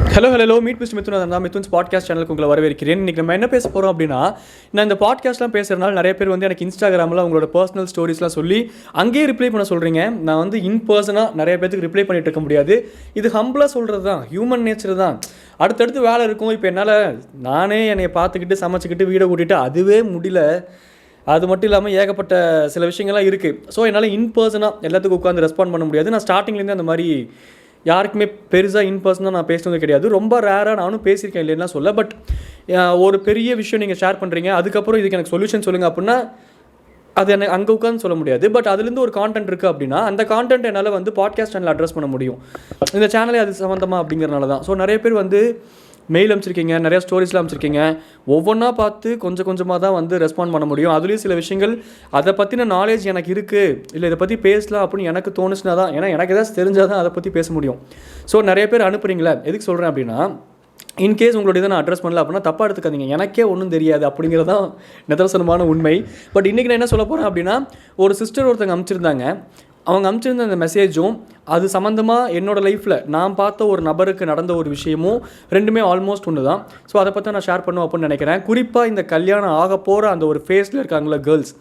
Hello meet mister Mithun தான் Mithun's podcast சேனலுக்கு உங்களை வரவேற்கிறேன். இன்றைக்கி நம்ம என்ன பேச போகிறோம் அப்படின்னா, நான் இந்த பாட்காஸ்ட்லாம் பேசுகிறனால நிறைய பேர் வந்து எனக்கு இன்ஸ்டாகிராமில் உங்களோட பர்சனல் ஸ்டோரிஸ்லாம் சொல்லி அங்கேயே ரிப்ளை பண்ண சொல்கிறீங்க. நான் வந்து இன் பர்சனாக நிறைய பேருக்கு ரிப்ளை பண்ணிட்டு இருக்க முடியாது. இது ஹம்பிளாக சொல்கிறது தான், ஹியூமன் நேச்சர் தான். அடுத்தடுத்து வேலை இருக்கும். இப்போ என்னால் நானே என்னை பார்த்துக்கிட்டு சமைச்சிக்கிட்டு வீடை கூட்டிகிட்டு அதுவே முடியல. அது மட்டும் இல்லாமல் ஏகப்பட்ட சில விஷயங்கள்லாம் இருக்குது. ஸோ என்னால் இன் பர்சனாக எல்லாத்துக்கும் உட்காந்து ரெஸ்பாண்ட் பண்ண முடியாது. நான் ஸ்டார்டிங்லேருந்து அந்த மாதிரி யாருக்குமே பெருசாக இன் பர்சனாக நான் பேசுனது கிடையாது. ரொம்ப ரேராக நானும் பேசியிருக்கேன், இல்லைன்னா சொல்ல. பட் ஒரு பெரிய விஷயம் நீங்கள் ஷேர் பண்ணுறீங்க, அதுக்கப்புறம் இதுக்கு எனக்கு சொல்யூஷன் சொல்லுங்கள் அப்படின்னா அது எனக்கு அங்கே உட்காந்து சொல்ல முடியாது. பட் அதுலேருந்து ஒரு கான்டென்ட் இருக்குது அப்படின்னா அந்த கான்டென்ட் என்னால் வந்து பாட்காஸ்ட் சேனல் அட்ரஸ் பண்ண முடியும். இந்த சேனலே அது சம்மந்தமாக அப்படிங்கிறனால தான். ஸோ நிறைய பேர் வந்து மெயில் அமைச்சிருக்கீங்க, நிறையா ஸ்டோரிஸ்லாம் அமைச்சிருக்கீங்க. ஒவ்வொன்றா பார்த்து கொஞ்சம் கொஞ்சமாக தான் வந்து ரெஸ்பாண்ட் பண்ண முடியும். அதுலேயும் சில விஷயங்கள் அதை பற்றின நாலேஜ் எனக்கு இருக்குது, இல்லை இதை பற்றி பேசலாம் அப்படின்னு எனக்கு தோணுச்சுனா தான், ஏன்னா எனக்கு ஏதாச்சும் தெரிஞ்சால் தான் அதை பற்றி பேச முடியும். ஸோ நிறைய பேர் அனுப்புறீங்களே, எதுக்கு சொல்கிறேன் அப்படின்னா, இன்கேஸ் உங்களுடைய இதை நான் அட்ரஸ் பண்ணல அப்படின்னா தப்பாக எடுத்துக்காதீங்க. எனக்கே ஒன்றும் தெரியாது அப்படிங்கிறதான் நிதர்சனமான உண்மை. பட் இன்றைக்கி நான் என்ன சொல்ல போகிறேன் அப்படின்னா, ஒரு சிஸ்டர் ஒருத்தங்க அமைச்சிருந்தாங்க. அவங்க அனுப்பிச்சிருந்த அந்த மெசேஜும் அது சம்மந்தமாக என்னோடய லைஃப்பில் நான் பார்த்த ஒரு நபருக்கு நடந்த ஒரு விஷயமும் ரெண்டுமே ஆல்மோஸ்ட் ஒன்று தான். ஸோ அதை பற்றி நான் ஷேர் பண்ணுவேன் அப்படின்னு நினைக்கிறேன். குறிப்பாக இந்த கல்யாணம் ஆக போகிற அந்த ஒரு ஃபேஸில் இருக்காங்களா கேர்ள்ஸ்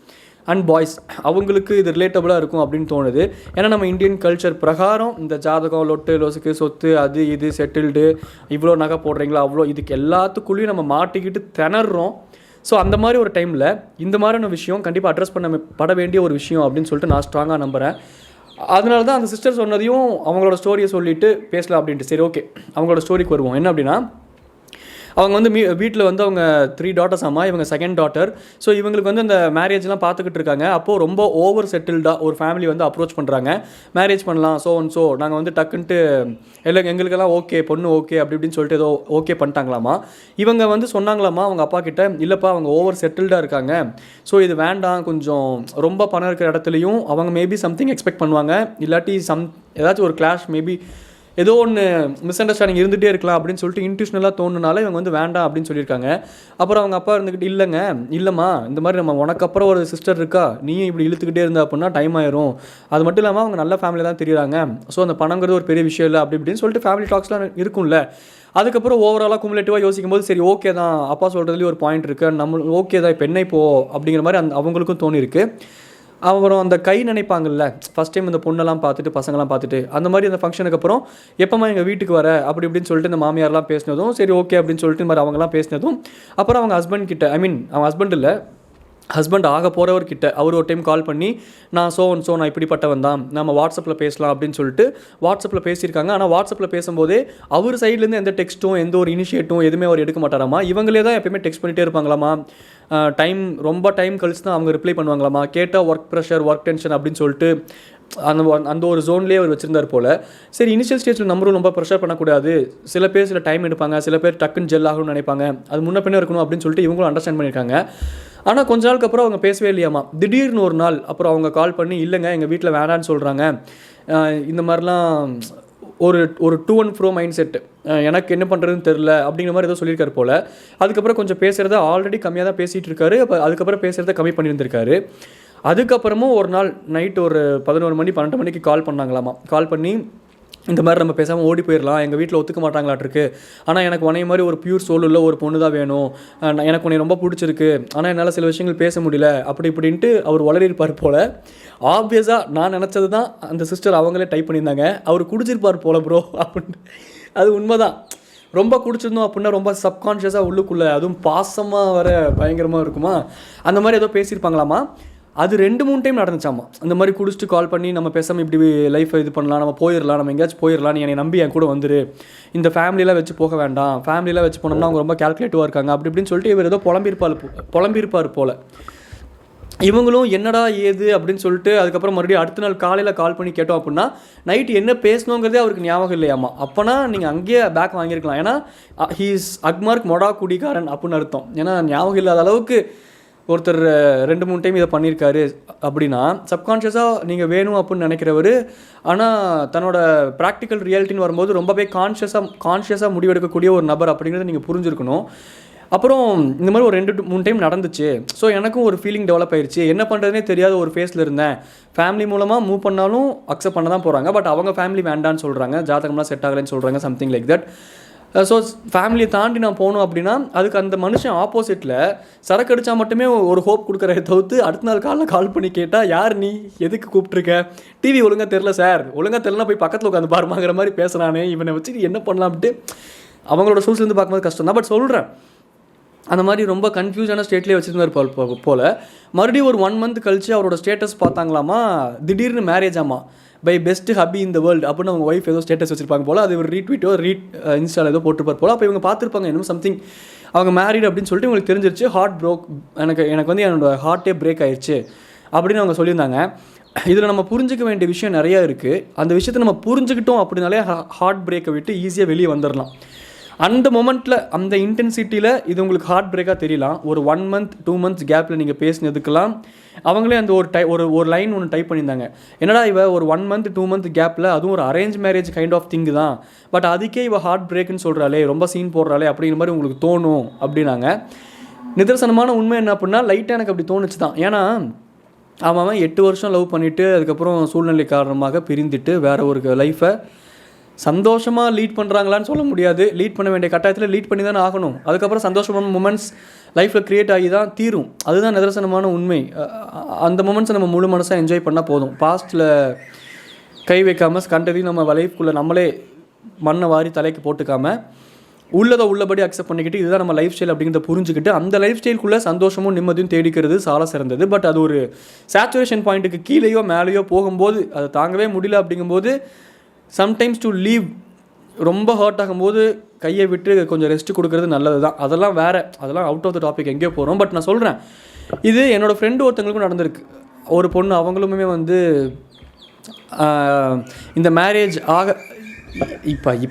அண்ட் பாய்ஸ், அவங்களுக்கு இது ரிலேட்டபுளாக இருக்கும் அப்படின்னு தோணுது. ஏன்னா நம்ம இந்தியன் கல்ச்சர் பிரகாரம் இந்த ஜாதகம், லொட்டு லொசுக்கு, சொத்து, அது இது செட்டில்டு, இவ்வளோ நகை போடுறீங்களா, அவ்வளோ, இதுக்கு எல்லாத்துக்குள்ளேயும் நம்ம மாட்டிக்கிட்டு திணறோம். ஸோ அந்த மாதிரி ஒரு டைமில் இந்த மாதிரியான விஷயம் கண்டிப்பாக அட்ரஸ் பண்ணப்பட வேண்டிய ஒரு விஷயம் அப்படின்னு சொல்லிட்டு நான் ஸ்ட்ராங்காக நம்புகிறேன். அதனால தான் அந்த சிஸ்டர் சொன்னதையும் அவங்களோட ஸ்டோரியை சொல்லிவிட்டு பேசலாம் அப்படின்ட்டு. சரி, ஓகே, அவங்களோட ஸ்டோரிக்கு வருவோம். என்ன அப்படின்னா, அவங்க வந்து வீட்டில் வந்து அவங்க 3 daughters ஆமா, இவங்க செகண்ட் டாட்டர். ஸோ இவங்களுக்கு வந்து அந்த மேரேஜ்லாம் பார்த்துக்கிட்டு இருக்காங்க. அப்போது ரொம்ப ஓவர் செட்டில்டாக ஒரு ஃபேமிலி வந்து அப்ரோச் பண்ணுறாங்க. மேரேஜ் பண்ணலாம், ஸோ நாங்கள் வந்து டக்குன்ட்டு எங்களுக்கெல்லாம் ஓகே, பொண்ணு ஓகே அப்படி இப்படின்னு சொல்லிட்டு ஏதோ ஓகே பண்ணிட்டாங்களாமா. இவங்க வந்து சொன்னாங்களாமா அவங்க அப்பா கிட்ட, இல்லைப்பா அவங்க ஓவர் செட்டில்டாக இருக்காங்க, ஸோ இது வேண்டாம், கொஞ்சம் ரொம்ப பணம் இருக்கிற இடத்துலையும் அவங்க மேபி சம்திங் எக்ஸ்பெக்ட் பண்ணுவாங்க, இல்லாட்டி ஏதாச்சும் ஒரு கிளாஷ், மேபி ஏதோ ஒன்று மிஸ் அண்டர்ஸ்டாண்டிங் இருந்துகிட்டே இருக்கலாம் அப்படின்னு சொல்லிட்டு இன்ட்யூஷனலாக தோணுனால இவங்க வந்து வேண்டாம் அப்படின்னு சொல்லியிருக்காங்க. அப்புறம் அவங்க அப்பா இருந்துக்கிட்டு, இல்லைம்மா, இந்த மாதிரி நம்ம உனக்கு அப்புறம் ஒரு சிஸ்டர் இருக்கா, நீயும் இப்படி இழுத்துக்கிட்டே இருந்தா அப்படின்னா டைம் ஆயிரும். அது மட்டும் இல்லாமல் அவங்க நல்ல ஃபேமிலி தான் தெரியுறாங்க, ஸோ அந்த பணங்கிறது ஒரு பெரிய விஷயம் இல்லை அப்படி இப்படின்னு சொல்லிட்டு ஃபேமிலி டாக்ஸ்லாம் இருக்கும்ல. அதுக்கப்புறம் ஓவராலாக குமுலேட்டிவாக யோசிக்கும் போது சரி ஓகே தான், அப்பா சொல்கிறதுலேயும் ஒரு பாயிண்ட் இருக்குது, நம்ம ஓகே தான், இப்போ என்ன இப்போ அப்படிங்கிற மாதிரி அவங்களுக்கும் தோணிருக்கு. அப்புறம் அந்த கை நினைப்பாங்கல்ல, ஃபஸ்ட் டைம் இந்த பொண்ணெல்லாம் பார்த்துட்டு பசங்களாம் பார்த்துட்டு அந்த மாதிரி அந்த ஃபங்க்ஷனுக்கு அப்புறம் எப்போம்மா எங்கள் வீட்டுக்கு வர அப்படி இப்படின்னு சொல்லிட்டு இந்த மாமியார்லாம் பேசினதும் சரி ஓகே அப்படின்னு சொல்லிட்டு இந்த மாதிரி அவங்கலாம் பேசினதும் அப்புறம் அவங்க ஹஸ்பண்ட் கிட்ட, அவன் ஹஸ்பண்ட் ஆக போகிறவர்கிட்ட அவர் ஒரு டைம் கால் பண்ணி, நான் நான் இப்படிப்பட்டவன் தான், நம்ம வாட்ஸ்அப்பில் பேசலாம் அப்படின்னு சொல்லிட்டு வாட்ஸ்அப்பில் பேசியிருக்காங்க. ஆனால் வாட்ஸ்அப்பில் பேசும்போதே அவர் சைட்லேருந்து எந்த டெக்ஸ்ட்டும் எந்த ஒரு இனிஷியேட்டும் எதுவுமே அவர் எடுக்க மாட்டாராமா. இவங்களே தான் எப்பயுமே டெக்ஸ்ட் பண்ணிகிட்டே இருப்பாங்களாமா. ரொம்ப டைம் கழிச்சு தான் அவங்க ரிப்ளை பண்ணுவாங்களாமா. கேட்டால் ஒர்க் ப்ரெஷர், ஒர்க் டென்ஷன் அப்படின்னு சொல்லிட்டு அந்த ஒரு ஜோன்லேயே அவர் வச்சுருந்தார் போல். சரி, இனிஷியல் ஸ்டேஜில் நம்மளும் ரொம்ப ப்ரெஷர் பண்ணக்கூடாது, சில பேர் சில டைம் எடுப்பாங்க, சில பேர் டக்குன்னு ஜெல் ஆகணும்னு நினைப்பாங்க, அது முன்ன பின்னே இருக்கணும் அப்படின்னு சொல்லிட்டு இவங்களும் அண்டர்ஸ்டாண்ட் பண்ணியிருக்காங்க. ஆனால் கொஞ்ச நாளுக்கு அப்புறம் அவங்க பேசவே இல்லையாமா. திடீர்னு ஒரு நாள் அப்புறம் அவங்க கால் பண்ணி, இல்லைங்க எங்கள் வீட்டில் வேண்டான்னு சொல்கிறாங்க, இந்த மாதிரிலாம் ஒரு to and fro mind set, எனக்கு என்ன பண்ணுறதுன்னு தெரில அப்படிங்கிற மாதிரி ஏதோ சொல்லியிருக்காரு போல். அதுக்கப்புறம் கொஞ்சம் பேசுகிறத ஆல்ரெடி கம்மியாக தான் பேசிகிட்டு இருக்காரு. அப்போ அதுக்கப்புறம் பேசுகிறத கம்மி பண்ணியிருந்திருக்காரு. அதுக்கப்புறமும் ஒரு நாள் நைட்டு ஒரு 11 மணி 12 மணிக்கு கால் பண்ணாங்களாமா. கால் பண்ணி, இந்த மாதிரி நம்ம பேசாமல் ஓடி போயிடலாம், எங்கள் வீட்டில் ஒத்துக்க மாட்டாங்களாட்டிருக்கு, ஆனால் எனக்கு உன்னை மாதிரி ஒரு பியூர் சோல் உள்ள ஒரு பொண்ணு தான் வேணும், எனக்கு உன்னை ரொம்ப பிடிச்சிருக்கு, ஆனால் என்னால் சில விஷயங்கள் பேச முடியல அப்படி இப்படின்ட்டு அவர் வளரிருப்பார் போல். ஆப்வியஸாக நான் நினச்சது தான் அந்த சிஸ்டர் அவங்களே டைப் பண்ணியிருந்தாங்க, அவர் குடிச்சிருப்பார் போல் ப்ரோ அப்படின்ட்டு. அது உண்மைதான். ரொம்ப குடிச்சிருந்தோம் அப்படின்னா ரொம்ப சப்கான்ஷியஸாக உள்ளுக்குள்ளே, அதுவும் பாசமாக வர பயங்கரமாக இருக்குமா, அந்த மாதிரி ஏதோ பேசியிருப்பாங்களாமா. அது 2-3 டைம் நடந்துச்சாமா. அந்த மாதிரி குடிச்சிட்டு கால் பண்ணி, நம்ம பேசாமல் இப்படி லைஃப்பை இது பண்ணலாம், நம்ம போயிடலாம், நம்ம எங்கேயாச்சும் போயிடலாம், நீ என்னை நம்பி என் கூட வந்துரு, இந்த ஃபேமிலியெலாம் வச்சு போக வேண்டாம், ஃபேமிலியெலாம் வச்சு போனோம்னா அவங்க ரொம்ப கால்குலேட்டிவாக இருக்காங்க அப்படி இப்படின்னு சொல்லிட்டு இவர் ஏதோ புலம்பியிருப்பார் போல். இவங்களும் என்னடா ஏது அப்படின்னு சொல்லிட்டு அதுக்கப்புறம் மறுபடியும் அடுத்த நாள் காலையில் கால் பண்ணி கேட்டோம் அப்படின்னா நைட்டு என்ன பேசணுங்கிறதே அவருக்கு ஞாபகம் இல்லையாமா. அப்போனா நீங்கள் அங்கேயே பேக் வாங்கியிருக்கலாம், ஏன்னா ஹீஸ் அக்மார்க் மொடா குடிகாரன் அப்படின்னு அர்த்தம். ஏன்னா ஞாபகம் இல்லாத அளவுக்கு ஒருத்தர் 2-3 டைம் இதை பண்ணியிருக்காரு அப்படின்னா சப்கான்ஷியஸாக நீங்கள் வேணும் அப்படின்னு நினைக்கிறவர், ஆனால் தன்னோட ப்ராக்டிக்கல் ரியாலிட்டின்னு வரும்போது ரொம்பவே கான்ஷியஸாக முடிவெடுக்கக்கூடிய ஒரு நபர் அப்படிங்கிறத நீங்கள் புரிஞ்சுருக்கணும். அப்புறம் இந்த மாதிரி ஒரு 2-3 டைம் நடந்துச்சு. ஸோ எனக்கும் ஒரு ஃபீலிங் டெவலப் ஆயிடுச்சு, என்ன பண்ணுறதுனே தெரியாத ஒரு ஃபேஸில் இருந்தேன். ஃபேமிலி மூலமாக மூவ் பண்ணாலும் அக்செப்ட் பண்ண தான் போகிறாங்க, பட் அவங்க ஃபேமிலி வேண்டான்னு சொல்கிறாங்க, ஜாதகம்லாம் செட் ஆகலைன்னு சொல்கிறாங்க, சம்திங் லைக் தட். ஸோ ஃபேமிலியை தாண்டி நான் போகணும் அப்படின்னா அதுக்கு அந்த மனுஷன் ஆப்போசிட்டில் சரக்கு அடித்தா மட்டுமே ஒரு ஹோப் கொடுக்குறத தவிர்த்து அடுத்த நாள் கால் பண்ணி கேட்டால் யார் நீ எதுக்கு கூப்பிட்ருக்க, டிவி ஒழுங்காக தெரில சார், ஒழுங்காக தெரிலனா போய் பக்கத்தில் உட்காந்து பாருமாங்கிற மாதிரி பேசுகிறானே, இவனை வச்சு என்ன பண்ணலாம்ட்டு அவங்களோட சூழ்நிலேருந்து பார்க்கும்போது கஷ்டம் தான். பட் சொல்கிறேன், அந்த மாதிரி ரொம்ப கன்ஃபியூஸான ஸ்டேட்லேயே வச்சுருந்தார் போல். மறுபடியும் ஒரு 1 month கழித்து அவரோட ஸ்டேட்டஸ் பார்த்தாங்களாமா, திடீர்னு மேரேஜ் ஆமாம் by best hubby in the world அப்படின்னு அவங்க ஒய்ஃப் ஏதோ ஸ்டேட்டஸ் வச்சிருப்பாங்க போல். அது ஒரு ரீட்வீட்டோ இன்ஸ்டாவில் ஏதோ போட்டுருப்பார் போல். அப்போ இவங்க பார்த்துருப்பாங்க இன்னும் சம்திங் அவங்க மேரிட் அப்படின்னு சொல்லிட்டு உங்களுக்கு தெரிஞ்சிருச்சு. எனக்கு வந்து என்னோட ஹார்ட்டே பிரேக் ஆயிடுச்சு அப்படின்னு அவங்க சொல்லியிருந்தாங்க. இதில் நம்ம புரிஞ்சிக்க வேண்டிய விஷயம் நிறையா இருக்குது. அந்த விஷயத்தை நம்ம புரிஞ்சுக்கிட்டோம் அப்படின்னாலே ஹார்ட் பிரேக்கை விட்டு ஈஸியாக வெளியே வந்துடலாம். அந்த மொமெண்ட்டில் அந்த இன்டென்சிட்டியில் இது உங்களுக்கு ஹார்ட் பிரேக்காக தெரியலாம். ஒரு 1 month 2 months கேப்பில் நீங்கள் பேசினதுக்கெல்லாம் அவங்களே அந்த ஒரு லைன் ஒன்று டைப் பண்ணியிருந்தாங்க. என்னடா இவ ஒரு 1 month 2 month கேப்பில், அதுவும் ஒரு அரேஞ்ச் மேரேஜ் கைண்ட் ஆஃப் திங்கு தான், பட் அதுக்கே இவ ஹார்ட் பிரேக்குன்னு சொல்கிறாளே, ரொம்ப சீன் போடுறாளே அப்படிங்கிற மாதிரி உங்களுக்கு தோணும் அப்படின்னாங்க. நிதர்சனமான உண்மை என்ன அப்படின்னா, லைட்டாக எனக்கு அப்படி தோணுச்சு தான். ஏன்னா அவன் 8 வருஷம் லவ் பண்ணிவிட்டு அதுக்கப்புறம் சூழ்நிலை காரணமாக பிரிந்துட்டு வேறு ஒரு லைஃப்பை சந்தோஷமாக லீட் பண்ணுறாங்களான்னு சொல்ல முடியாது. லீட் பண்ண வேண்டிய கட்டாயத்தில் லீட் பண்ணி தானே ஆகணும். அதுக்கப்புறம் சந்தோஷமான மூமெண்ட்ஸ் லைஃப்பில் க்ரியேட் ஆகி தான் தீரும். அதுதான் நிதர்சனமான உண்மை. அந்த மூமெண்ட்ஸை நம்ம முழு மனசாக என்ஜாய் பண்ணால் போதும். பாஸ்ட்டில் கை வைக்காமல் கண்டதையும் நம்ம லைஃப்குள்ளே நம்மளே மண்ணை வாரி தலைக்கு போட்டுக்காமல் உள்ளதை உள்ளபடி அக்செப்ட் பண்ணிக்கிட்டு இதுதான் நம்ம லைஃப் ஸ்டைல் அப்படிங்கிறத புரிஞ்சுக்கிட்டு அந்த லைஃப் ஸ்டைலுக்குள்ளே சந்தோஷமும் நிம்மதியும் தேடிக்கிறது சால சிறந்தது. பட் அது ஒரு சேச்சுரேஷன் பாயிண்ட்டுக்கு கீழேயோ மேலேயோ போகும்போது அதை தாங்கவே முடியல அப்படிங்கும்போது சம்டைம்ஸ் டு லீவ் ரொம்ப ஹர்ட் ஆகும்போது கையை விட்டு கொஞ்சம் ரெஸ்ட் கொடுக்கறது நல்லது தான். அதெல்லாம் வேறு, அதெல்லாம் அவுட் ஆஃப் த டாபிக் எங்கேயோ போகிறோம். பட் நான் சொல்கிறேன், இது என்னோடய ஃப்ரெண்டு ஒருத்தங்களுக்கும் நடந்திருக்கு. ஒரு பொண்ணு, அவங்களுமே வந்து இந்த மேரேஜ்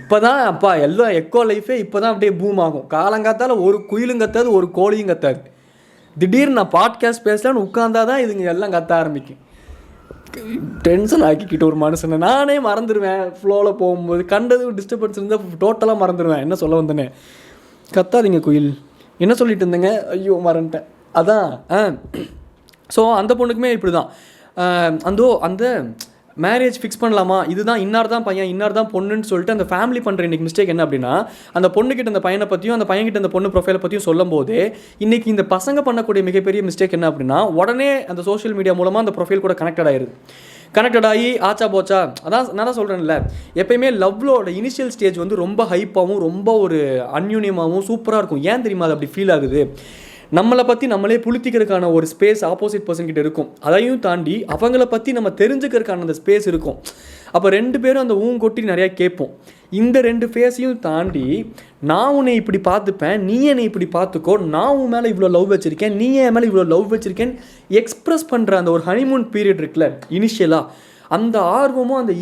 இப்போ தான் அப்பா எல்லாம் எக்கோ லைஃபே இப்போ தான் அப்படியே பூம் ஆகும். காலங்காத்தால் ஒரு குயிலும் கத்தாது, ஒரு கோழியும் கத்தாது. திடீர்னு நான் பாட்காஸ்ட் பேசலான்னு உட்காந்தா தான் இதுங்க எல்லாம் கத்த ஆரம்பிக்கும். டென்ஷன் ஆக்கிக்கிட்டு ஒரு மனுஷனை நானே மறந்துடுவேன். ஃப்ளோவில் போகும்போது கண்டது டிஸ்டர்பன்ஸ் இருந்தால் டோட்டலாக மறந்துடுவேன். என்ன சொல்ல வந்தேனே, கத்தாதீங்க குயில், என்ன சொல்லிட்டு இருந்தேங்க, ஐயோ மறந்துட்டேன். அதான் ஸோ அந்த பொண்ணுக்குமே இப்படி தான். அந்த மேரேஜ் ஃபிக்ஸ் பண்ணலாமா, இதுதான் இன்னார் தான் பையன் இன்னார் தான் பொண்ணுன்னு சொல்லிட்டு அந்த ஃபேமிலி பண்ணுற இன்றைக்கி மிஸ்டேக் என்ன அப்படின்னா, அந்த பொண்ணுக்கிட்ட அந்த பையனை பற்றியும் அந்த பையன்கிட்ட அந்த பொண்ணு ப்ரொஃபைலை பற்றியும் சொல்லும் போது இன்றைக்கி இந்த பசங்க பண்ணக்கூடிய மிகப்பெரிய மிஸ்டேக் என்ன அப்படின்னா, உடனே அந்த சோஷியல் மீடியா மூலமாக அந்த ப்ரொஃபைல் கூட கனெக்டட் ஆகி ஆச்சா போச்சா. அதான் நான் தான் சொல்கிறேன்ல, எப்பயுமே லவ்லோட இனிஷியல் ஸ்டேஜ் வந்து ரொம்ப ஹைப்பாகவும் ரொம்ப ஒரு அன்யூனியமாகவும் சூப்பராக இருக்கும். ஏன் தெரியுமா அது அப்படி ஃபீல் ஆகுது? நம்மளை பற்றி நம்மளே புளித்திக்கிறதுக்கான ஒரு ஸ்பேஸ் ஆப்போசிட் பர்சன் கிட்ட இருக்கும். அதையும் தாண்டி அவங்கள பற்றி நம்ம தெரிஞ்சுக்கிறதுக்கான அந்த ஸ்பேஸ் இருக்கும். அப்போ 2 பேரும் அந்த கொட்டி நிறையா கேட்போம். இந்த 2 ஃபேஸையும் தாண்டி நான் உன்னை இப்படி பார்த்துப்பேன், நீ என்னை இப்படி பார்த்துக்கோ, நான் உன் மேலே இவ்வளோ லவ் வச்சுருக்கேன், நீ என் மேலே இவ்வளோ லவ் வச்சுருக்கேன் எக்ஸ்ப்ரெஸ் பண்ணுற அந்த ஒரு ஹனிமூன் பீரியட் இருக்குல்ல இனிஷியலாக, அந்த ஆர்வமும் அந்த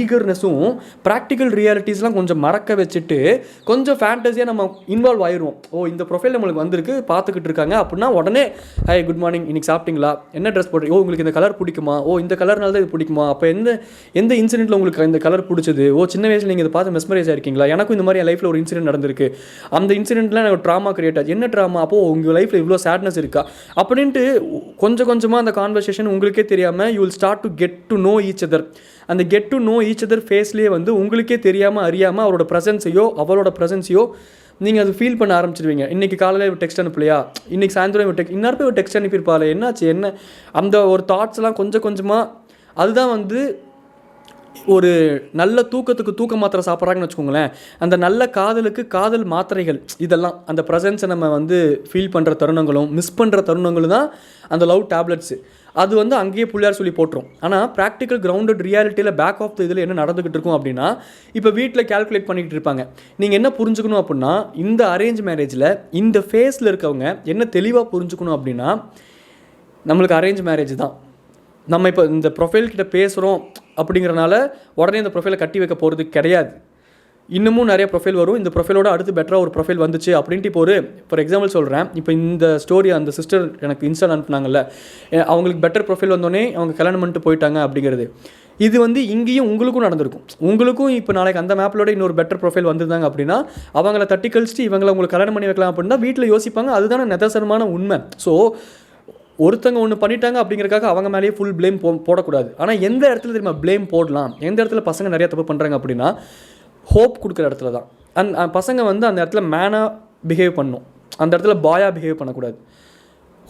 ஈகர்னஸும் ப்ராக்டிக்கல் ரியாலிட்டிஸ்லாம் கொஞ்சம் மறக்க வச்சுட்டு கொஞ்சம் ஃபேண்டஸியாக நம்ம இன்வால்வ் ஆயிடுவோம். இந்த ப்ரொஃபைல் நம்மளுக்கு வந்திருக்கு, பார்த்துக்கிட்டு இருக்காங்க அப்படின்னா உடனே ஹை குட் மார்னிங், இன்றைக்கி சாப்பிட்டீங்களா, என்ன ட்ரெஸ் போடுறீங்க, உங்களுக்கு இந்த கலர் பிடிக்குமா, இந்த கலர்னால தான் இது பிடிக்குமா, அப்போ எந்த இன்சிடென்ட்டில் உங்களுக்கு இந்த கலர் பிடிச்சது, சின்ன வயசில் நீங்கள் இதை பார்த்து மெஸ்மரைஸ் ஆயிருக்கீங்களா, எனக்கும் இந்த மாதிரி என் லைஃப்பில் ஒரு இன்சிடென்ட் நடந்திருக்கு, அந்த இன்சிடென்ட்லாம் எனக்கு ட்ராமா கிரியேட் ஆச்சு, என்ன ட்ராமா, அப்போது உங்கள் லைஃப்பில் இவ்வளோ சேட்னஸ் இருக்கா அப்படின்ட்டு கொஞ்சம் கொஞ்சமாக அந்த கான்வர்சேஷன் உங்களுக்கே தெரியாமல் you will start to get to know each other. அந்த get to know each other ஃபேஸ்லேயே வந்து உங்களுக்கே தெரியாமல் அறியாமல் அவரோட ப்ரெசன்ஸையோ அவளோட ப்ரெசன்ஸையோ நீங்கள் அது ஃபீல் பண்ண ஆரம்பிச்சிடுவீங்க. இன்றைக்கி காலையில் ஒரு டெக்ஸ்ட் அனுப்பலையா, இன்றைக்கி சாயந்தரம் இன்னொரு போய் ஒரு டெக்ஸ்ட் அனுப்பியிருப்பாள், என்னாச்சு என்ன, அந்த ஒரு தாட்ஸ்லாம் கொஞ்சம் கொஞ்சமாக அதுதான் வந்து ஒரு நல்ல தூக்கத்துக்கு தூக்க மாத்திரை சாப்பிட்றாங்கன்னு வச்சுக்கோங்களேன். அந்த நல்ல காதலுக்கு காதல் மாத்திரைகள் இதெல்லாம் அந்த ப்ரெசன்ஸை நம்ம வந்து ஃபீல் பண்ணுற தருணங்களும் மிஸ் பண்ணுற தருணங்களும் தான் அந்த லவ் டேப்லெட்ஸு. அது வந்து அங்கேயே புள்ளியார் சொல்லி போட்டுரும். ஆனால் ப்ராக்டிக்கல் கிரவுண்டட் ரியாலிட்டியில் பேக் ஆஃப் த இதில் என்ன நடந்துக்கிட்டு இருக்கும் அப்படின்னா, இப்போ வீட்டில் கேல்குலேட் பண்ணிக்கிட்டு இருப்பாங்க. நீங்கள் என்ன புரிஞ்சுக்கணும் அப்படின்னா, இந்த அரேஞ்ச் மேரேஜில் இந்த ஃபேஸில் இருக்கவங்க என்ன தெளிவாக புரிஞ்சுக்கணும் அப்படின்னா, நம்மளுக்கு அரேஞ்ச் மேரேஜ் தான். நம்ம இப்போ இந்த ப்ரொஃபைல் கிட்ட பேசுகிறோம் அப்படிங்கிறனால உடனே இந்த ப்ரொஃபைலை கட்டி வைக்க போகிறது கிடையாது. இன்னமும் நிறைய ப்ரொஃபைல் வரும். இந்த ப்ரொஃபைலோட அடுத்து பெட்டராக ஒரு ப்ரொஃபைல் வந்துச்சு அப்படின்ட்டு இப்போ ஃபார் எக்ஸாம்பிள் சொல்கிறேன். இப்போ இந்த ஸ்டோரி அந்த சிஸ்டர் எனக்கு இன்ஸ்டால் அனுப்புனாங்கல்ல, அவங்களுக்கு பெட்டர் ப்ரொஃபைல் வந்தோடனே அவங்க கல்யாணம் பண்ணிட்டு போயிட்டாங்க அப்படிங்கிறது. இது வந்து இங்கேயும் உங்களுக்கும் நடந்திருக்கும். உங்களுக்கும் இப்போ நாளைக்கு அந்த மேப்பிலோட இன்னொரு பெட்டர் ப்ரொஃபைல் வந்திருந்தாங்க அப்படின்னா அவங்கள தட்டி கழிச்சிட்டு இவங்களை உங்களுக்கு கல்யாணம் பண்ணி வைக்கலாம் அப்படின்னா வீட்டில் யோசிப்பாங்க. அதுதானே நிதர்சனமான உண்மை. ஸோ ஒருத்தங்க ஒன்று பண்ணிட்டாங்க அப்படிங்கிறக்காக அவங்க மேலேயே ஃபுல் ப்ளேம் போடக்கூடாது. ஆனால் எந்த இடத்துல தெரியுமா ப்ளேம் போடலாம், எந்த இடத்துல பசங்க நிறைய தப்பு பண்ணுறாங்க அப்படின்னா, ஹோப் கொடுக்குற இடத்துல தான். பசங்க வந்து அந்த இடத்துல மேனாக பிஹேவ் பண்ணணும், அந்த இடத்துல பாயாக பிஹேவ் பண்ணக்கூடாது,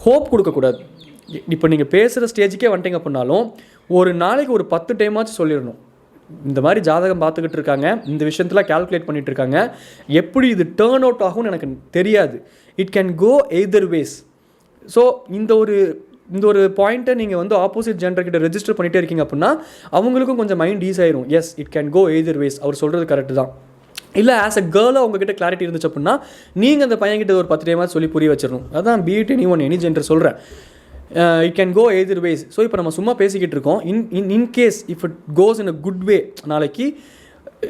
ஹோப் கொடுக்கக்கூடாது. இப்போ நீங்கள் பேசுகிற ஸ்டேஜுக்கே வந்துட்டீங்க அப்படின்னாலும் ஒரு நாளைக்கு ஒரு 10 டைமாச்சும் சொல்லிடணும், இந்த மாதிரி ஜாதகம் பார்த்துக்கிட்டு இருக்காங்க, இந்த விஷயத்தில் கால்குலேட் பண்ணிகிட்டு இருக்காங்க, எப்படி இது டேர்ன் அவுட் ஆகும்னு எனக்கு தெரியாது, it can go either ways. So இந்த ஒரு பாயிண்ட்டை நீங்கள் வந்து ஆப்போசிட் ஜெண்டர்கிட்ட ரெஜிஸ்டர் பண்ணிகிட்டே இருக்கீங்க அப்படின்னா அவங்களுக்கும் கொஞ்சம் மைண்ட் ஈஸி ஆயிரும். Yes, it can go either ways, அவர் சொல்கிறது கரெக்டு தான். இல்லை ஆஸ் அ கேர்ளாக உங்ககிட்ட கிளாரிட்டி இருந்துச்சு அப்படின்னா நீங்கள் அந்த பையன்கிட்ட ஒரு 10 டைமாக சொல்லி புரிய வச்சிடணும். அதான் பீட் எனி ஜெண்டர் சொல்கிறேன், it can go either ways. So இப்போ நம்ம சும்மா பேசிக்கிட்டு இருக்கோம், in case if it goes in a good way, நாளைக்கு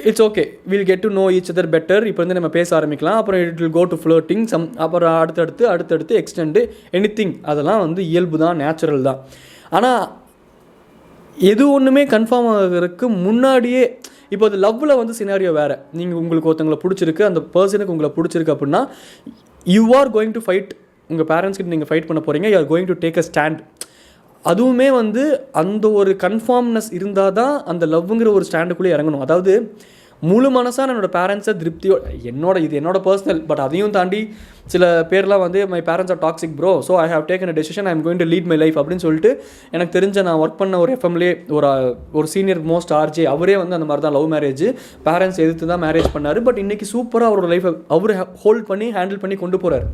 it's okay, will get to know each other better, இப்போ வந்து நம்ம பேச ஆரம்பிக்கலாம், அப்புறம் it will go to flirting அப்புறம் அடுத்தடுத்து எக்ஸ்டெண்டு எனிதிங், அதெல்லாம் வந்து இயல்பு தான், நேச்சுரல் தான். ஆனால் எது ஒன்றுமே கன்ஃபார்ம் ஆகிறதுக்கு முன்னாடியே, இப்போ அது லவ்வில் வந்து சினாரியோ வேறு, நீங்கள் உங்களுக்கு ஒருத்தவங்களை பிடிச்சிருக்கு, அந்த பர்சனுக்கு உங்களை பிடிச்சிருக்கு அப்படின்னா you are going to fight, உங்கள் பேரண்ட்ஸ்கிட்ட நீங்கள் ஃபைட் பண்ண போகிறீங்க, you are going to take a stand. அதுவுமே வந்து அந்த ஒரு கன்ஃபார்ம்னஸ் இருந்தால் தான் அந்த லவ்ங்கிற ஒரு ஸ்டாண்டுக்குள்ளே இறங்கணும். அதாவது முழு மனசாக என்னோடய பேரண்ட்ஸை திருப்தியோ, என்னோட பர்சனல், பட் அதையும் தாண்டி சில பேர்லாம் வந்து my parents are toxic bro, so I have taken a decision, I am going to lead my life அப்படின்னு சொல்லிட்டு எனக்கு தெரிஞ்ச நான் ஒர்க் பண்ண ஒரு எஃப்எம்லே ஒரு சீனியர் மோஸ்ட் ஆர்ஜே, அவரே வந்து அந்த மாதிரி தான் லவ் மேரேஜ், பேரண்ட்ஸ் எதிர்த்து தான் மேரேஜ் பண்ணார். பட் இன்றைக்கி சூப்பராக அவரோட லைஃப்பை அவர் ஹோல்ட் பண்ணி ஹேண்டில் பண்ணி கொண்டு போகிறார்.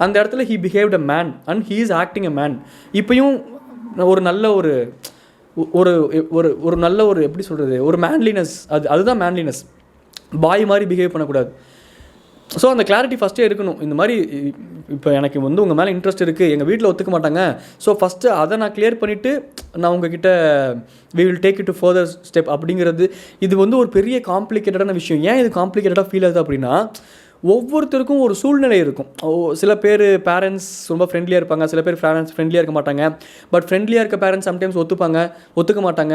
அந்த இடத்துல he behaved a man and he is acting a man. இப்போயும் ஒரு நல்ல ஒரு நல்ல ஒரு எப்படி சொல்கிறது, ஒரு மேன்லினஸ், அதுதான் மேன்லினஸ். பாய் மாதிரி பிஹேவ் பண்ணக்கூடாது. ஸோ அந்த கிளாரிட்டி ஃபஸ்ட்டே இருக்கணும். இந்த மாதிரி இப்போ எனக்கு வந்து உங்கள் மேலே இன்ட்ரெஸ்ட் இருக்குது, எங்கள் வீட்டில் ஒத்துக்க மாட்டாங்க, ஸோ ஃபஸ்ட்டு அதை நான் கிளியர் பண்ணிவிட்டு நான் உங்ககிட்ட we will take it to further step அப்படிங்கிறது. இது வந்து ஒரு பெரிய காம்ப்ளிகேட்டடான விஷயம். ஏன் இது காம்ப்ளிகேட்டடாக ஃபீல் ஆகுது அப்படின்னா, ஒவ்வொருத்தருக்கும் ஒரு சூழ்நிலை இருக்கும். சில பேர் பேரண்ட்ஸ் ரொம்ப ஃப்ரெண்ட்லியாக இருப்பாங்க, சில பேர் பேரண்ட்ஸ் ஃப்ரெண்ட்லியாக இருக்க மாட்டாங்க. பட் ஃப்ரெண்ட்லியாக இருக்க பேரண்ட்ஸ் சம்டைம்ஸ் ஒத்துக்க மாட்டாங்க.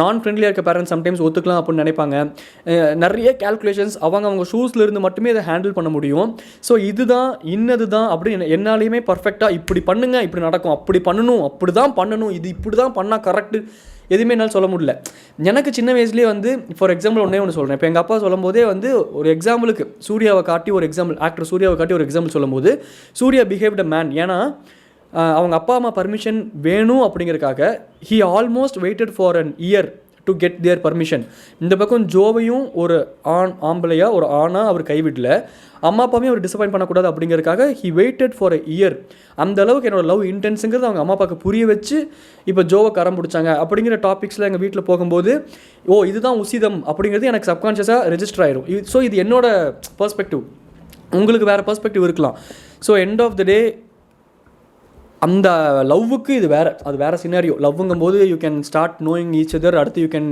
நான் ஃப்ரெண்ட்லியாக இருக்க பேரண்ட்ஸ் சம்டைம்ஸ் ஒத்துக்கலாம் அப்படின்னு நினைப்பாங்க. நிறைய கால்குலேஷன்ஸ், அவங்க ஷூஸில் இருந்து மட்டுமே இதை ஹேண்டில் பண்ண முடியும். ஸோ இதுதான் இன்னது தான் அப்படின்னு என்னாலையுமே பர்ஃபெக்டாக இப்படி பண்ணுங்க, இப்படி நடக்கும், அப்படி பண்ணணும், அப்படி தான் பண்ணணும், இது இப்படி தான் பண்ணால் கரெக்டு, எதுவுமே என்னால் சொல்ல முடியல. எனக்கு சின்ன வயசுலேயே வந்து ஃபார் எக்ஸாம்பிள் ஒன்று சொல்கிறேன். இப்போ எங்கள் அப்பா சொல்லும் போதே வந்து ஒரு எக்ஸாம்பிளுக்கு சூர்யாவை காட்டி ஒரு எக்ஸாம்பிள், ஆக்டர் சூர்யாவை காட்டி ஒரு எக்ஸாம்பிள் சொல்லும்போது, சூர்யா பிஹேவ்ட் அ மேன். ஏன்னா அவங்க அப்பா அம்மா பர்மிஷன் வேணும் அப்படிங்கிறதுக்காக he almost weighted for an year to get their permission. இந்த பக்கம் ஜோவையும் ஒரு ஆம்பளையா ஒரு ஆணா அவர் கைவிடல, அம்மா அப்பாவையும் அவர் டிசப்பாயின்ட் பண்ணக்கூடாது அப்படிங்கிறதுக்காக he weighted for a year. அந்த அளவுக்கு என்னோட லவ் இன்டென்ஸுங்கிறது அவங்க அம்மா அப்பாவுக்கு புரிய வச்சு இப்போ ஜோவை கரம் பிடிச்சாங்க அப்படிங்கிற டாபிக்ஸில் எங்கள் வீட்டில் போகும்போது இதுதான் உசிதம் அப்படிங்கிறது எனக்கு சப்கான்ஷியஸாக ரெஜிஸ்டர் ஆயிரும். ஸோ இது என்னோட பர்ஸ்பெக்டிவ், உங்களுக்கு வேறு பர்ஸ்பெக்டிவ் இருக்கலாம். ஸோ எண்ட் ஆஃப் த டே அந்த லவ்வுக்கு இது வேறு, அது வேறு சினாரியோ. லவ்வுங்கும் போது you can start knowing each other, அடுத்து யூ கேன்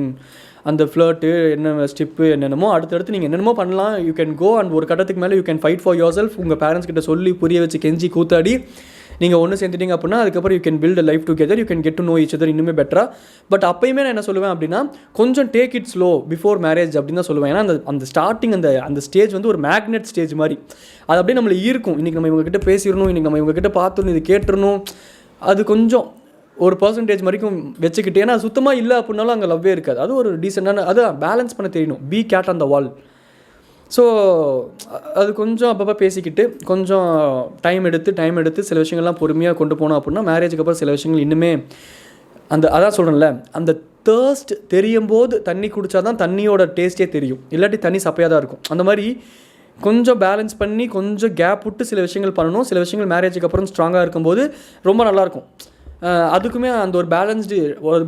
அந்த ஃப்ளர்ட்டு என்ன ஸ்டெப்பு என்னென்னமோ அடுத்தடுத்து நீங்கள் என்னென்னமோ பண்ணலாம். யூ கேன் கோ அண்ட் ஒரு கட்டத்துக்கு மேலே you can fight for your self. உங்கள் பேரண்ட்ஸ் கிட்ட சொல்லி புரிய வச்சு கெஞ்சி கூத்தாடி நீங்கள் ஒன்று சேர்ந்துட்டீங்க அப்படின்னா அதுக்கப்புறம் you can build a life together, you can get to know each other இன்னுமே பெட்டரா. பட் அப்பயுமே நான் என்ன சொல்லுவேன் அப்படின்னா, கொஞ்சம் take it slow before marriage அப்படின்னு தான் சொல்லுவேன். ஏன்னா அந்த ஸ்டார்டிங் அந்த ஸ்டேஜ் வந்து ஒரு மேக்னெட் ஸ்டேஜ் மாதிரி, அது அப்படியே நம்மளை ஈர்க்கும். இன்றைக்கி நம்ம இவங்ககிட்ட பேசிடணும், இன்றைக்கி நம்ம இவங்ககிட்ட பார்த்துடணும், இது கேட்டுருணும், அது கொஞ்சம் ஒரு பர்சன்டேஜ் வரைக்கும் வச்சுக்கிட்டு, ஏன்னா சுத்தமாக இல்லை அப்படின்னாலும் அங்கே லவ்வே இருக்காது. அது ஒரு டீசெண்டான, அது பேலன்ஸ் பண்ண தெரியணும். Be cat on the wall. So அது கொஞ்சம் அப்பப்போ பேசிக்கிட்டு கொஞ்சம் டைம் எடுத்து சில விஷயங்கள்லாம் பொறுமையாக கொண்டு போனோம் அப்படின்னா மேரேஜுக்கு அப்புறம் சில விஷயங்கள் இன்னுமே அதான் சொல்கிறேன்ல, அந்த தேர்ஸ்ட் தெரியும் போது தண்ணி குடித்தா தான் தண்ணியோட டேஸ்ட்டே தெரியும், இல்லாட்டி தண்ணி சப்பையாக தான் இருக்கும். அந்த மாதிரி கொஞ்சம் பேலன்ஸ் பண்ணி கொஞ்சம் கேப் விட்டு சில விஷயங்கள் பண்ணணும். சில விஷயங்கள் மேரேஜுக்கு அப்புறம் ஸ்ட்ராங்காக இருக்கும்போது ரொம்ப நல்லாயிருக்கும். அதுக்குமே அந்த ஒரு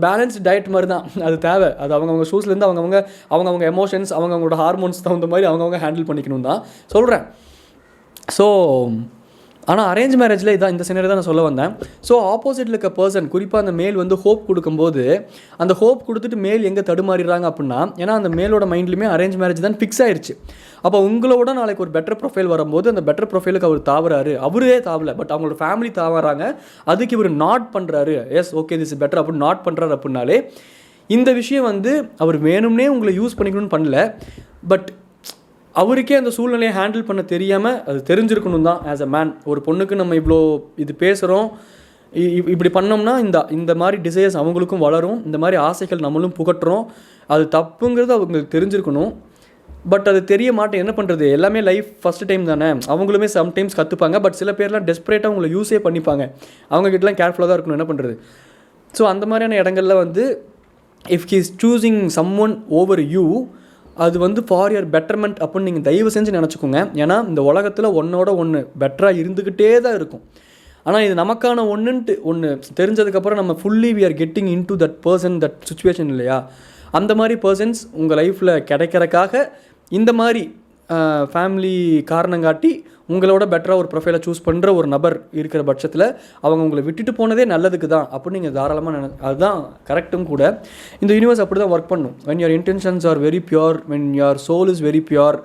பேலன்ஸ்டு டயட் மாதிரி தான் அது தேவை. அது அவங்கவுங்க ஷூஸ்லேருந்து அவங்கவுங்க எமோஷன்ஸ், அவங்களோட ஹார்மோன்ஸ் தகுந்த மாதிரி அவங்கவுங்க ஹேண்டில் பண்ணிக்கணும் தான் சொல்கிறேன். ஸோ ஆனால் அரேஞ்ச் மேரேஜில் இதான் இந்த சினரி தான் நான் சொல்ல வந்தேன். ஸோ ஆப்போசிட்டில் இருக்க பர்சன், குறிப்பாக அந்த மேல் வந்து ஹோப் கொடுக்கும்போது, அந்த ஹோப் கொடுத்துட்டு மேல் எங்கே தடுமாறிடுறாங்க அப்படின்னா, ஏன்னா அந்த மேலோட மைண்ட்லையுமே அரேஞ்ச் மேரேஜ் தான் ஃபிக்ஸ் ஆயிடுச்சு. அப்போ உங்களோட நாளைக்கு ஒரு பெட்டர் ப்ரொஃபைல் வரும்போது அந்த பெட்டர் ப்ரொஃபைலுக்கு அவர் தாவுறாரு, அவரே தாவலை, பட் அவங்களோட ஃபேமிலி தாவறாங்க, அதுக்கு இவர் நாட் பண்ணுறாரு, S okay this is better அப்படின்னு நாட் பண்ணுறாரு அப்படின்னாலே இந்த விஷயம் வந்து அவர் வேணும்னே உங்களை யூஸ் பண்ணிக்கணும்னு பண்ணல, பட் அவருக்கே அந்த சூழ்நிலையை ஹேண்டில் பண்ண தெரியாமல் அது தெரிஞ்சிருக்கணும் தான். ஆஸ் அ மேன், ஒரு பொண்ணுக்கு நம்ம இவ்வளோ இது பேசுகிறோம், இப்படி பண்ணோம்னா இந்த மாதிரி டிசைர்ஸ் அவங்களுக்கும் வளரும், இந்த மாதிரி ஆசைகள் நம்மளும் புகட்டுறோம், அது தப்புங்கிறது அவங்களுக்கு தெரிஞ்சிருக்கணும். பட் அது தெரிய மாட்டேன். என்ன பண்ணுறது, எல்லாமே லைஃப் ஃபஸ்ட் டைம் தானே, அவங்களுமே சம்டைம்ஸ் கற்றுப்பாங்க. பட் சில பேர்லாம் டெஸ்பரேட்டாக அவங்கள யூஸே பண்ணிப்பாங்க. அவங்ககிட்டலாம் கேர்ஃபுல்லாக தான் இருக்கணும். என்ன பண்ணுறது? ஸோ அந்த மாதிரியான இடங்கள்ல வந்து if he is choosing some one over you, அது வந்து ஃபார் யுவர் பெட்டர்மெண்ட் அப்படின்னு நீங்கள் தயவு செஞ்சு நினச்சிக்கோங்க. ஏன்னா இந்த உலகத்தில் ஒன்றோட ஒன்று பெட்டராக இருந்துக்கிட்டே தான் இருக்கும். ஆனால் இது நமக்கான ஒன்றுன்ட்டு ஒன்று தெரிஞ்சதுக்கப்புறம் நம்ம fully we are getting into that person, that situation இல்லையா? அந்த மாதிரி பர்சன்ஸ் உங்கள் லைஃப்பில் கிடைக்கிறக்காக இந்த மாதிரி ஃபேமிலி காரணம் காட்டி உங்களோட பெட்டராக ஒரு ப்ரொஃபைலை சூஸ் பண்ணுற ஒரு நபர் இருக்கிற பட்சத்தில் அவங்க உங்களை விட்டுட்டு போனதே நல்லதுக்கு தான் அப்படின்னு நீங்கள் தாராளமாக அதுதான் கரெக்டும் கூட. இந்த யூனிவர்ஸ் அப்படி தான் ஒர்க் பண்ணும். when your intentions are very pure, when your soul is very pure,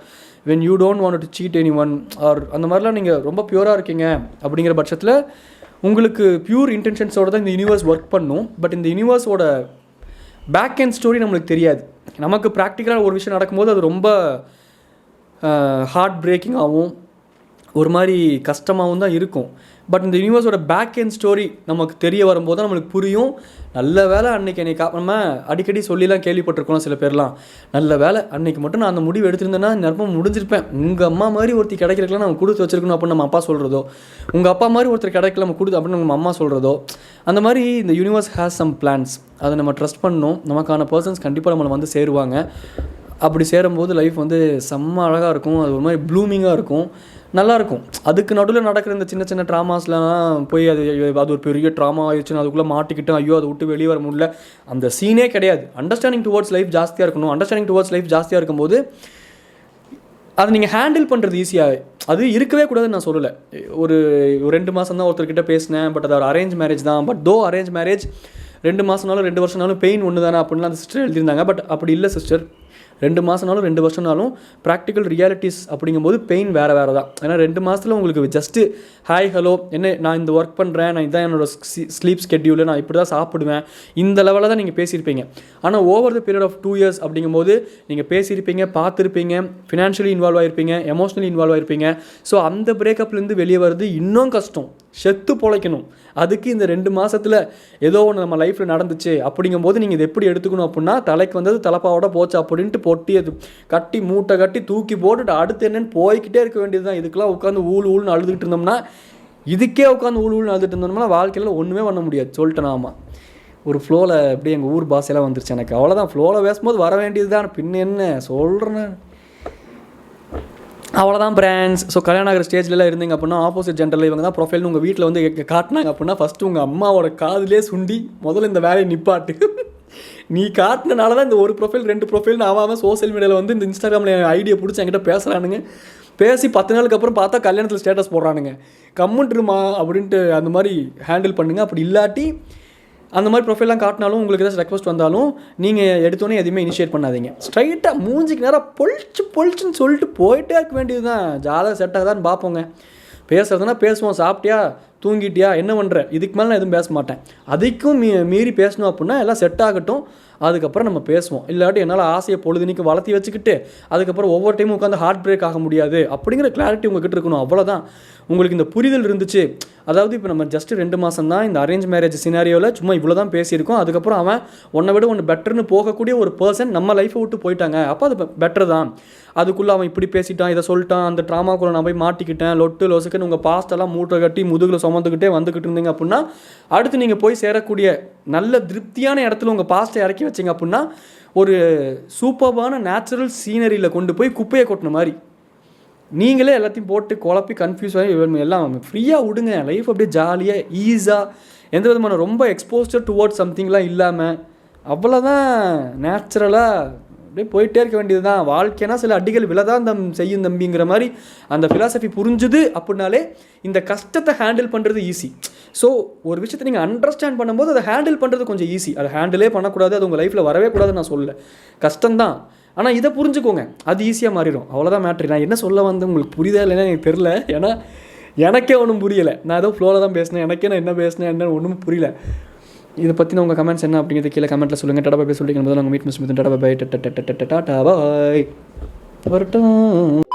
when you don't want to cheat anyone, or அந்த மாதிரிலாம் நீங்கள் ரொம்ப பியூராக இருக்கீங்க அப்படிங்கிற பட்சத்தில் உங்களுக்கு பியூர் இன்டென்ஷன்ஸோடு தான் இந்த யூனிவர்ஸ் ஒர்க் பண்ணும். பட் இந்த யூனிவர்ஸோட பேக் அண்ட் ஸ்டோரி நம்மளுக்கு தெரியாது. நமக்கு ப்ராக்டிக்கலாக ஒரு விஷயம் நடக்கும்போது அது ரொம்ப ஹார்ட் பிரேக்கிங்காகவும் ஒரு மாதிரி கஷ்டமாகவும் தான் இருக்கும். பட் இந்த யூனிவர்ஸோட பேக் அண்ட் ஸ்டோரி நமக்கு தெரிய வரும்போது தான் நம்மளுக்கு புரியும். நல்ல வேலை அன்றைக்கி என்னை நம்ம அடிக்கடி சொல்லிலாம் கேள்விப்பட்டிருக்கோம் சில பேர்லாம், நல்ல வேலை அன்றைக்கி மட்டும் நான் அந்த முடிவு எடுத்திருந்தேன்னா நிரப்பம் முடிஞ்சிருப்பேன், உங்கள் அம்மா மாதிரி ஒருத்தர் கிடைக்கிறதுலாம் நம்ம கொடுத்து வச்சிருக்கணும் அப்படின்னு நம்ம அப்பா சொல்கிறதோ, உங்கள் அப்பா மாதிரி ஒருத்தர் கிடைக்கல நம்ம கொடுத்து அப்படின்னு நம்ம அம்மா சொல்கிறதோ, அந்த மாதிரி இந்த யூனிவர்ஸ் ஹேஸ் சம் பிளான்ஸ். அதை நம்ம ட்ரஸ்ட் பண்ணணும். நமக்கான பர்சன்ஸ் கண்டிப்பாக நம்மளை வந்து சேருவாங்க. அப்படி சேரும்போது லைஃப் வந்து செம்ம அழகாக இருக்கும். அது ஒரு மாதிரி ப்ளூமிங்காக இருக்கும், நல்லாயிருக்கும். அதுக்கு நடுவில் நடக்கிற இந்த சின்ன சின்ன ட்ராமாஸ்லாம் போய் அது ஒரு பெரிய ட்ராமா ஆயிடுச்சுன்னு அதுக்குள்ளே மாட்டிக்கிட்டு ஐயோ அதை விட்டு வெளியே வர முடியல, அந்த சீனே கிடையாது. அண்டர்ஸ்டாண்டிங் டுவர்ட்ஸ் லைஃப் ஜாஸ்தியாக இருக்கணும். அண்டர்ஸ்டாண்டிங் டுவர்ட்ஸ் லைஃப் ஜாஸ்தியாக இருக்கும்போது அதை நீங்கள் ஹேண்டில் பண்ணுறது ஈஸியாக, அது இருக்கவே கூடாதுன்னு நான் சொல்லலை. ஒரு 2 மாதம் தான் ஒருத்தர்கிட்ட பேசினேன், பட் அது ஒரு அரேஞ்ச் மேரேஜ் தான். பட் தோ அரேஞ்ச் மேரேஜ் 2 மாதம்னாலும் 2 வருஷம்னாலும் பெயின் ஒன்று தானே அப்படின்லாம் அந்த சிஸ்டர் எழுதியிருந்தாங்க. பட் அப்படி இல்லை சிஸ்டர், 2 மாதம்னாலும் 2 வருஷம்னாலும் ப்ராக்டிக்கல் ரியாலிட்டிஸ் அப்படிங்கும்போது பெயின் வேறு தான். ஏன்னா 2 மாதத்தில் உங்களுக்கு ஜஸ்ட்டு ஹாய் ஹலோ என்ன நான் இந்த ஒர்க் பண்ணுறேன், நான் இதான் என்னோடய ஸ்லீப் ஸ்கெட்யூலு, நான் இப்படி தான் சாப்பிடுவேன், இந்த லெவலில் தான் நீங்கள் பேசியிருப்பீங்க. ஆனால் over the period of 2 years அப்படிங்கும்போது நீங்கள் பேசியிருப்பீங்க, பார்த்துருப்பீங்க, ஃபினான்ஷியலி இன்வால்வ் ஆகிருப்பீங்க, எமோஷ்னலி இன்வால்வ் ஆகிருப்பீங்க. ஸோ அந்த பிரேக்கப்லேருந்து வெளியே வருது இன்னும் கஷ்டம், செத்து பொழைக்கணும். அதுக்கு இந்த 2 மாதத்தில் ஏதோ ஒன்று நம்ம லைஃப்பில் நடந்துச்சு அப்படிங்கும்போது நீங்கள் இதை எப்படி எடுத்துக்கணும் அப்படின்னா, தலைக்கு வந்தது தலைப்பாவோட போச்சு அப்படின்ட்டு பொட்டி அது கட்டி மூட்டை கட்டி தூக்கி போட்டுட்டு அடுத்து என்னென்னு போய்கிட்டே இருக்க வேண்டியது தான். இதுக்கெல்லாம் உட்காந்து ஊழ்னு அழுதுகிட்டு இருந்தோம்னா, இதுக்கே உட்காந்து ஊழ்னு அழுதுட்டு இருந்தோம்னா வாழ்க்கையில் ஒன்றுமே பண்ண முடியாது. சொல்லிட்டேன் நாம ஒரு ஃப்ளோவில் எப்படி எங்கள் ஊர் பாஷையெல்லாம் வந்துருச்சு எனக்கு, அவ்வளோதான். ஃப்ளோவில் பேசும்போது வர வேண்டியது தான், பின்ன என்ன சொல்கிறேன், அவ்வளோதான் பிராண்ட்ஸ். ஸோ கல்யாணம் ஆகிற ஸ்டேஜ்லாம் இருந்தீங்க அப்படின்னா ஆப்போசிட் ஜெண்டரில் இவங்க தான் ப்ரொஃபைல்னு உங்கள் வீட்டில் வந்து காட்டினாங்க அப்படின்னா ஃபஸ்ட்டு உங்கள் அம்மாவோட காதிலே சுண்டி முதல்ல இந்த வேலையை நிப்பாட்டு. நீ காட்டினால தான் இந்த ஒரு ப்ரொஃபைல் 2 ப்ரொஃபைல்னு அவன் சோசியல் மீடியாவில் வந்து இந்த இன்ஸ்டாகிராமில் ஐடியா பிடிச்சி என்கிட்ட பேசுகிறானுங்க. பேசி 10 நாளுக்கு அப்புறம் பார்த்தா கல்யாணத்தில் ஸ்டேட்டஸ் போடுறானுங்க. கம்முன்ட்டுருமா அப்படின்ட்டு அந்த மாதிரி ஹேண்டில் பண்ணுங்கள். அப்படி இல்லாட்டி அந்த மாதிரி ப்ரொஃபைல்லாம் காட்டினாலும் உங்களுக்கு ஏதாச்சும் ரெக்வஸ்ட் வந்தாலும் நீங்கள் எடுத்தோன்னே எதுவுமே இனிஷியேட் பண்ணாதீங்க. ஸ்ட்ரைட்டாக மூஞ்சிக்கு நேராக பொழிச்சுன்னு சொல்லிட்டு போயிட்டே இருக்க வேண்டியது தான். ஜாதகம் செட் ஆகுதான்னு பார்ப்போங்க. பேசுகிறதுனா பேசுவோம், சாப்பிட்டியா தூங்கிட்டியா என்ன பண்ணுற, இதுக்கு மேலே நான் எதுவும் பேச மாட்டேன். அதுக்கும் மீறி பேசணும் அப்படின்னா எல்லாம் செட் ஆகட்டும், அதுக்கப்புறம் நம்ம பேசுவோம். இல்லாட்டி என்னால் ஆசையை பொழுதுனிக்கு வளர்த்தி வச்சுக்கிட்டு அதுக்கப்புறம் ஒவ்வொரு டைமும் உட்காந்து ஹார்ட் பிரேக் ஆக முடியாது அப்படிங்கிற கிளாரிட்டி உங்ககிட்ட இருக்கணும். அவ்வளோதான். உங்களுக்கு இந்த புரிதல் இருந்துச்சு. அதாவது இப்போ நம்ம ஜஸ்ட்டு 2 மாதம் தான் இந்த அரேஞ்ச் மேரேஜ் சினாரியோவில் சும்மா இவ்வளோ தான் பேசியிருக்கோம். அதுக்கப்புறம் அவன் ஒன்றை விட ஒன்று பெட்டர்னு போகக்கூடிய ஒரு பர்சன் நம்ம லைஃப்பை விட்டு போயிட்டாங்க. அப்போ அது பெட்டர் தான். அதுக்குள்ளே அவன் இப்படி பேசிட்டான், இதை சொல்லிட்டான், அந்த ட்ராமாக்குள்ளே நான் போய் மாட்டிக்கிட்டேன், லொட்டு லொசுக்குன்னு உங்கள் பாஸ்டெல்லாம் மூட்டை கட்டி முதுகில் சுமந்துக்கிட்டே வந்துக்கிட்டு இருந்தீங்க அப்படின்னா அடுத்து நீங்கள் போய் சேரக்கூடிய நல்ல திருப்தியான இடத்துல உங்கள் பாஸ்ட்டை இறக்கி வச்சிங்க அப்படின்னா ஒரு சூப்பர்பான நேச்சுரல் சீனரியில் கொண்டு போய் குப்பையை கொட்டின மாதிரி நீங்களே எல்லாத்தையும் போட்டு குழப்பி கன்ஃபியூஸ் ஆகி எல்லாம் ஃப்ரீயாக விடுங்க. லைஃப் அப்படியே ஜாலியாக ஈஸியாக எந்த விதமான ரொம்ப எக்ஸ்போஸ்டர் டுவோர்ட்ஸ் சம்திங்லாம் இல்லாமல் அவ்வளோதான் நேச்சுரலாக அப்படியே போயிட்டே இருக்க வேண்டியது தான். வாழ்க்கைனா சில அடிகள் விழதான் செய்யும் தம்பிங்கிற மாதிரி அந்த ஃபிலாசபி புரிஞ்சுது அப்படின்னாலே இந்த கஷ்டத்தை ஹேண்டில் பண்ணுறது ஈஸி. ஸோ ஒரு விஷயத்தை நீங்கள் அண்டர்ஸ்டாண்ட் பண்ணும்போது அதை ஹேண்டில் பண்ணுறது கொஞ்சம் ஈஸி. அதை ஹேண்டிலே பண்ணக்கூடாது, அது உங்கள் லைஃப்பில் வரவே கூடாதுன்னு நான் சொல்லலை, கஷ்டம்தான். ஆனால் இதை புரிஞ்சுக்கோங்க, அது ஈஸியாக மாறிடும். அவ்வளோதான் மேட்ரு. நான் என்ன சொல்ல வந்து உங்களுக்கு புரியுதா இல்லைன்னா எனக்கு தெரில. ஏன்னா எனக்கே ஒன்றும் புரியலை. நான் ஏதோ ஃப்ளோவில் தான் பேசினேன், எனக்கே நான் என்ன பேசினேன் என்ன ஒன்றும் புரியல. இதை பற்றின உங்கள் கமெண்ட்ஸ் என்ன அப்படிங்கிறது கீழே கமெண்ட்டில் சொல்லுங்கள். டாடா பாய் சொல்லிட்டு நாங்கள் மீட் மிஸ் டாடா பாய் டாடா பாய் வரட்டும்.